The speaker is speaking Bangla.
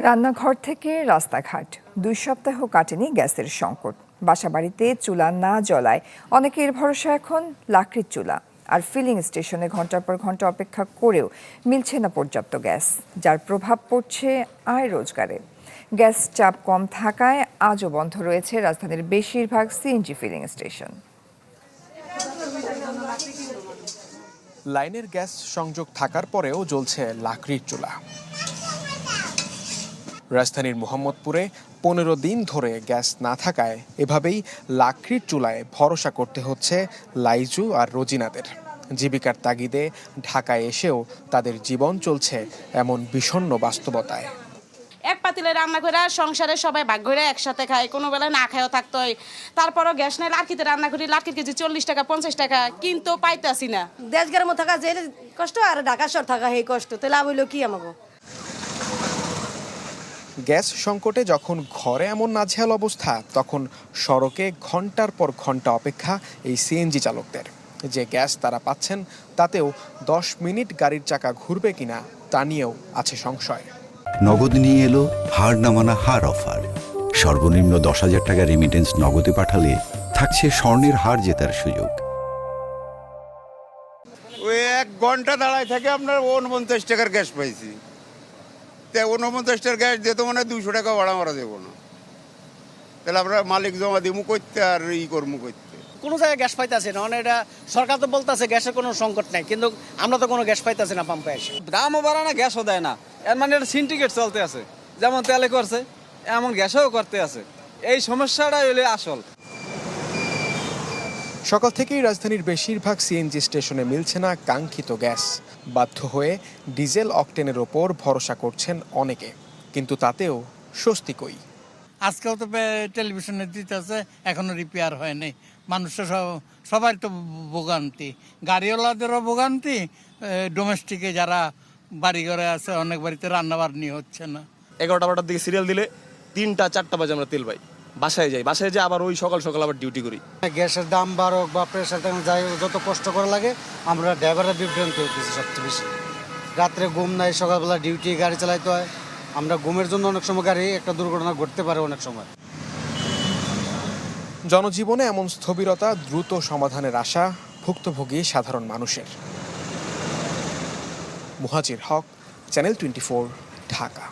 রান্নাঘর থেকে রাস্তাঘাট 2 সপ্তাহ কাটেনি গ্যাসের সংকট। বাসাবাড়িতে চুলা না জ্বলায় অনেকের ভরসা এখন লাকড়ির চুলা। আর ফিলিং স্টেশনে ঘন্টার পর ঘন্টা অপেক্ষা করেও মিলছে না পর্যাপ্ত গ্যাস, যার প্রভাব পড়ছে আয় রোজগারে। গ্যাস চাপ কম থাকায় আজও বন্ধ রয়েছে রাজধানীর বেশিরভাগ সিএনজি ফিলিং স্টেশন। লাইনের গ্যাস সংযোগ থাকার পরেও জ্বলছে লাকড়ির চুলা। রাজধানীর মোহাম্মদপুরে 15 দিন ধরে গ্যাস না থাকায় এভাবেই লাকড়ির চুলায় ভরসা করতে হচ্ছে লাইজু আর রোজিনাদের। জীবিকার তাগিদে ঢাকায় এসেও তাদের জীবন চলছে এমন বিষণ্ণ বাস্তবতায়। এক পাতিলে রান্না করে সংসারে সবাই ভাগ করে একসাথে খায়, কোনো বেলায় না খায়ও থাকতে হয়। তারপরও গ্যাস নাই, লাকড়িতে রান্না করি, লাকড়ির কেজি 40 টাকা 50 টাকা, কিন্তু পাইতেছি না। দেশ গ্রামে থাকা যে কষ্ট আর ঢাকা শহর থাকা এই কষ্ট, তাহলে লাভ হইলো কি আমাকে? গ্যাস সংকটে যখন ঘরে এমন নাজেহাল অবস্থা, তখন সড়কে ঘন্টার পর ঘন্টা অপেক্ষা এই সিএনজি চালকদের। যে গ্যাস তারা পাচ্ছেন তাতেও 10 মিনিট গাড়ির চাকা ঘুরবে কিনা তা নিয়েও আছে সংশয়। নগদ নিয়ে এলো হার না মানা হার অফার। সর্বনিম্ন 10,000 টাকা রেমিটেন্স নগদে পাঠালে থাকছে স্বর্ণের হার জেতার সুযোগ। ওই 1 ঘন্টা দাঁড়ায় থেকে আপনার 49 টাকার গ্যাস পাইছি। 49 টাকার গ্যাস দিয়ে তো মানে 200 টাকা ভাড়া মারা যাবো না। তাহলে আমরা মালিক জমা দিমু করতে আর করমু করতে। কোনো জায়গায় গ্যাস পাইতেছে না, মানে এটা সরকার তো বলতেছে গ্যাসের কোনো সংকট নাই, কিন্তু আমরা তো কোনো গ্যাস পাইতেছি না পাম্পে এসে। দামও বাড়া না, গ্যাসও দেয় না, এর মানে এটা সিন্ডিকেট চলতে আছে। যেমন তেলে করছে এমন গ্যাসও করতে আছে। এই সমস্যাটাই হলে আসল। সকাল থেকেই রাজধানীর বেশিরভাগ সিএনজি স্টেশনে মিলছে না কাঙ্ক্ষিত গ্যাস। বাধ্য হয়ে ডিজেল অকটেনের ওপর ভরসা করছেন অনেকে, কিন্তু তাতেও স্বস্তি কই। আজকেও তো টেলিভিশনে দিতেছে, এখনো রিপেয়ার হয়নি। মানুষের সবার তো ভোগান্তি, গাড়িওয়ালাদেরও ভোগান্তি, ডোমেস্টিকে যারা বাড়িঘরে আছে অনেক বাড়িতে রান্নাবান্নি হচ্ছে না। 11টা-12টার দিকে সিরিয়াল দিলে 3টা-4টা বাজে আমরা তেল পাই। বাসায় যাই, বাসায় যাই আবার ওই সকাল সকাল আবার ডিউটি করি। গ্যাসের দাম বাড়ুক বা প্রেশার যাই, যত কষ্ট করা লাগে আমরা ড্রাইভাররা বিভ্রান্ত হতেছি সবচেয়ে বেশি। রাত্রে ঘুম নাই, সকালবেলা ডিউটি গাড়ি চালাইতে হয়। আমরা ঘুমের জন্য অনেক সময় গাড়ি একটা দুর্ঘটনা ঘটতে পারে অনেক সময়। জনজীবনে এমন স্থবিরতা দ্রুত সমাধানের আশা ভুক্তভোগী সাধারণ মানুষের। মুহাজির হক, চ্যানেল 24, ঢাকা।